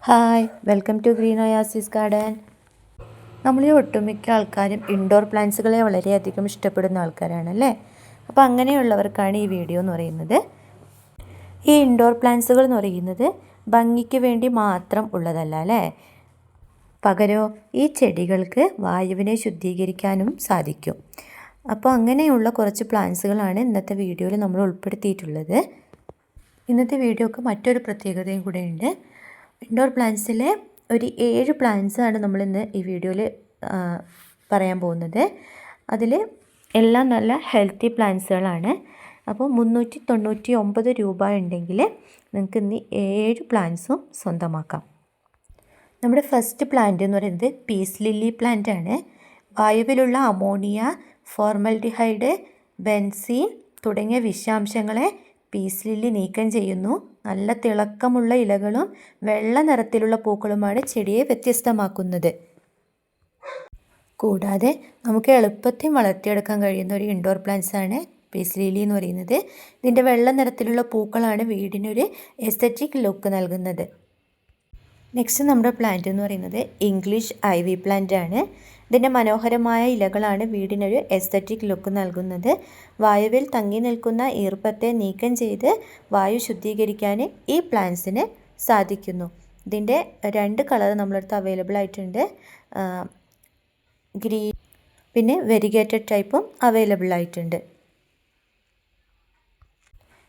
Hi welcome to green oasis garden. നമ്മളിൽ ഒട്ടുമിക്ക ആൾക്കാരും ഇൻഡോർ പ്ലാന്റ്സുകളെ വളരെയധികം ഇഷ്ടപ്പെടുന്ന ആൾക്കാരാണല്ലേ. അപ്പോൾ അങ്ങനെയുള്ളവർക്കാണ് ഈ വീഡിയോ എന്ന് പറയുന്നത്. ഈ ഇൻഡോർ പ്ലാന്റ്സുകൾ എന്ന് പറയുന്നത് ഭംഗിക്ക് വേണ്ടി മാത്രം ഉള്ളതല്ല അല്ലേ. പകരം ഈ ചെടികൾക്ക് വായുവിനെ ശുദ്ധീകരിക്കാനും സാധിക്കും. അപ്പോൾ അങ്ങനെയുള്ള കുറച്ച് പ്ലാന്റ്സുകളാണ് ഇന്നത്തെ വീഡിയോയിൽ നമ്മൾ ഉൾപ്പെടുത്തിയിട്ടുള്ളത്. ഇന്നത്തെ വീഡിയോക്ക് മറ്റൊരു പ്രത്യേകതയും കൂടെ ഉണ്ട്. ഇൻഡോർ പ്ലാന്റ്സിലെ ഒരു 7 പ്ലാന്റ്സാണ് നമ്മളിന്ന് ഈ വീഡിയോയിൽ പറയാൻ പോകുന്നത്. അതിൽ എല്ലാം നല്ല ഹെൽത്തി പ്ലാന്റ്സുകളാണ്. അപ്പോൾ 399 രൂപ ഉണ്ടെങ്കിൽ നിങ്ങൾക്ക് ഇന്ന് 7 പ്ലാന്റ്സും സ്വന്തമാക്കാം. നമ്മുടെ ഫസ്റ്റ് പ്ലാന്റ് എന്ന് പറയുന്നത് പീസ് ലില്ലി പ്ലാന്റ് ആണ്. വായുവിലുള്ള അമോണിയ, ഫോർമൽഡിഹൈഡ്, ബെൻസീൻ തുടങ്ങിയ വിഷാംശങ്ങളെ പീസ് ലില്ലി നീക്കം ചെയ്യുന്നു. നല്ല തിളക്കമുള്ള ഇലകളും വെള്ള നിറത്തിലുള്ള പൂക്കളുമാണ് ചെടിയെ വ്യത്യസ്തമാക്കുന്നത്. കൂടാതെ നമുക്ക് എളുപ്പത്തിൽ വളർത്തിയെടുക്കാൻ കഴിയുന്ന ഒരു ഇൻഡോർ പ്ലാന്റ്സ് ആണ് പീസ് ലില്ലി എന്ന് പറയുന്നത്. ഇതിൻ്റെ വെള്ള നിറത്തിലുള്ള പൂക്കളാണ് വീടിനൊരു എസ്തറ്റിക് ലുക്ക് നൽകുന്നത്. നെക്സ്റ്റ് നമ്മുടെ പ്ലാന്റ് എന്ന് പറയുന്നത് ഇംഗ്ലീഷ് ഐവി പ്ലാന്റ് ആണ്. ഇതിൻ്റെ മനോഹരമായ ഇലകളാണ് വീടിനൊരു എസ്തറ്റിക് ലുക്ക് നൽകുന്നത്. വായുവിൽ തങ്ങി നിൽക്കുന്ന ഈർപ്പത്തെ നീക്കം ചെയ്ത് വായു ശുദ്ധീകരിക്കാൻ ഈ പ്ലാന്റ്സിന് സാധിക്കുന്നു. ഇതിൻ്റെ 2 കളർ നമ്മളടുത്ത് അവൈലബിൾ ആയിട്ടുണ്ട്. ഗ്രീൻ പിന്നെ വെരിഗേറ്റഡ് ടൈപ്പും അവൈലബിൾ ആയിട്ടുണ്ട്.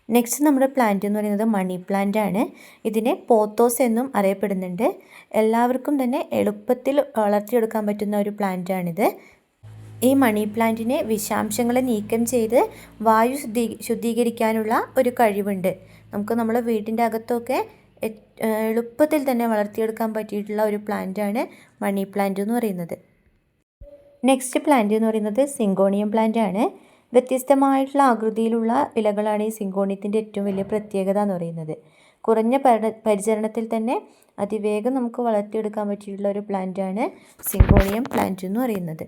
നെക്സ്റ്റ് നമ്മുടെ പ്ലാന്റ് എന്ന് പറയുന്നത് മണി പ്ലാന്റ് ആണ്. ഇതിനെ പോത്തോസ് എന്നും അറിയപ്പെടുന്നുണ്ട്. എല്ലാവർക്കും തന്നെ എളുപ്പത്തിൽ വളർത്തിയെടുക്കാൻ പറ്റുന്ന ഒരു പ്ലാന്റ് ആണിത്. ഈ മണി പ്ലാന്റിനെ വിഷാംശങ്ങളെ നീക്കം ചെയ്ത് വായു ശുദ്ധീകരിക്കാനുള്ള ഒരു കഴിവുണ്ട്. നമുക്ക് നമ്മുടെ വീടിൻ്റെ അകത്തൊക്കെ എളുപ്പത്തിൽ തന്നെ വളർത്തിയെടുക്കാൻ പറ്റിയിട്ടുള്ള ഒരു പ്ലാന്റ് ആണ് മണി പ്ലാന്റ് എന്ന് പറയുന്നത്. നെക്സ്റ്റ് പ്ലാന്റ് എന്ന് പറയുന്നത് സിങ്കോണിയം പ്ലാന്റ് ആണ്. വ്യത്യസ്തമായിട്ടുള്ള ആകൃതിയിലുള്ള ഇലകളാണ് ഈ സിങ്കോണിയത്തിൻ്റെ ഏറ്റവും വലിയ പ്രത്യേകത എന്ന് പറയുന്നത്. കുറഞ്ഞ പരിചരണത്തിൽ തന്നെ അതിവേഗം നമുക്ക് വളർത്തിയെടുക്കാൻ പറ്റിയിട്ടുള്ള ഒരു പ്ലാന്റാണ് സിങ്കോണിയം പ്ലാന്റ് എന്ന് പറയുന്നത്.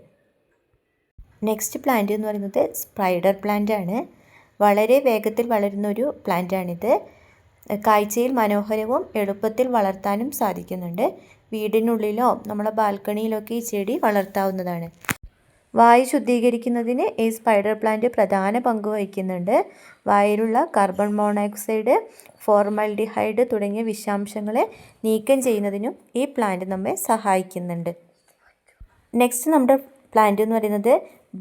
നെക്സ്റ്റ് പ്ലാന്റ് എന്ന് പറയുന്നത് സ്പൈഡർ പ്ലാന്റ് ആണ്. വളരെ വേഗത്തിൽ വളരുന്ന ഒരു പ്ലാന്റാണിത്. കാഴ്ചയിൽ മനോഹരവും എളുപ്പത്തിൽ വളർത്താനും സാധിക്കുന്നുണ്ട്. വീടിനുള്ളിലോ നമ്മുടെ ബാൽക്കണിയിലൊക്കെ ഈ ചെടി വളർത്താവുന്നതാണ്. വായു ശുദ്ധീകരിക്കുന്നതിന് ഈ സ്പൈഡർ പ്ലാന്റ് പ്രധാന പങ്ക് വഹിക്കുന്നുണ്ട്. വായുവിലുള്ള കാർബൺ മോണോക്സൈഡ്, ഫോർമൽഡിഹൈഡ് തുടങ്ങിയ വിഷാംശങ്ങളെ നീക്കം ചെയ്യുന്നതിനും ഈ പ്ലാന്റ് നമ്മെ സഹായിക്കുന്നുണ്ട്. നെക്സ്റ്റ് നമ്മുടെ പ്ലാന്റ് എന്ന് പറയുന്നത്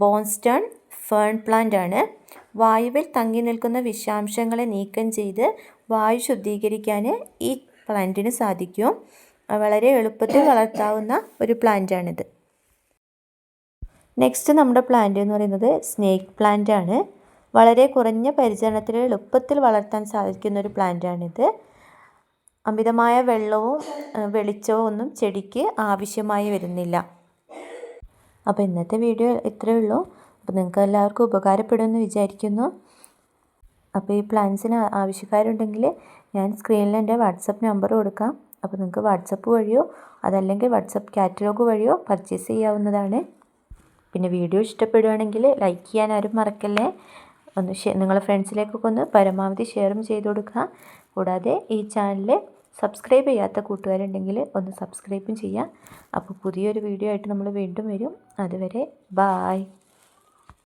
ബോൺസ്റ്റൺ ഫേൺ പ്ലാന്റ് ആണ്. വായുവിൽ തങ്ങി നിൽക്കുന്ന വിഷാംശങ്ങളെ നീക്കം ചെയ്ത് വായു ശുദ്ധീകരിക്കാൻ ഈ പ്ലാന്റിന് സാധിക്കും. വളരെ എളുപ്പത്തിൽ വളർത്താവുന്ന ഒരു പ്ലാന്റാണിത്. നെക്സ്റ്റ് നമ്മുടെ പ്ലാന്റ് എന്ന് പറയുന്നത് സ്നേക്ക് പ്ലാന്റ് ആണ്. വളരെ കുറഞ്ഞ പരിചരണത്തിൽ എളുപ്പത്തിൽ വളർത്താൻ സാധിക്കുന്ന ഒരു പ്ലാന്റാണിത്. അമിതമായ വെള്ളവും വെളിച്ചവും ഒന്നും ചെടിക്ക് ആവശ്യമായി വരുന്നില്ല. അപ്പോൾ ഇന്നത്തെ വീഡിയോ ഇത്രയേ ഉള്ളൂ. അപ്പോൾ നിങ്ങൾക്ക് എല്ലാവർക്കും ഉപകാരപ്പെടുമെന്ന് വിചാരിക്കുന്നു. അപ്പോൾ ഈ പ്ലാന്റ്സിന് ആവശ്യക്കാരുണ്ടെങ്കിൽ ഞാൻ സ്ക്രീനിൽ എൻ്റെ വാട്സപ്പ് നമ്പർ കൊടുക്കാം. അപ്പോൾ നിങ്ങൾക്ക് വാട്സപ്പ് വഴിയോ അതല്ലെങ്കിൽ വാട്സപ്പ് കാറ്റലോഗ് വഴിയോ പർച്ചേസ് ചെയ്യാവുന്നതാണ്. പിന്നെ വീഡിയോ ഇഷ്ടപ്പെടുകയാണെങ്കിൽ ലൈക്ക് ചെയ്യാൻ ആരും മറക്കല്ലേ. നിങ്ങളുടെ ഫ്രണ്ട്സിലേക്കൊക്കെ ഒന്ന് പരമാവധി ഷെയറും ചെയ്ത് കൊടുക്കുക. കൂടാതെ ഈ ചാനൽ സബ്സ്ക്രൈബ് ചെയ്യാത്ത കൂട്ടുകാരുണ്ടെങ്കിൽ ഒന്ന് സബ്സ്ക്രൈബും ചെയ്യുക. അപ്പോൾ പുതിയൊരു വീഡിയോ ആയിട്ട് നമ്മൾ വീണ്ടും വരും. അതുവരെ ബായ്.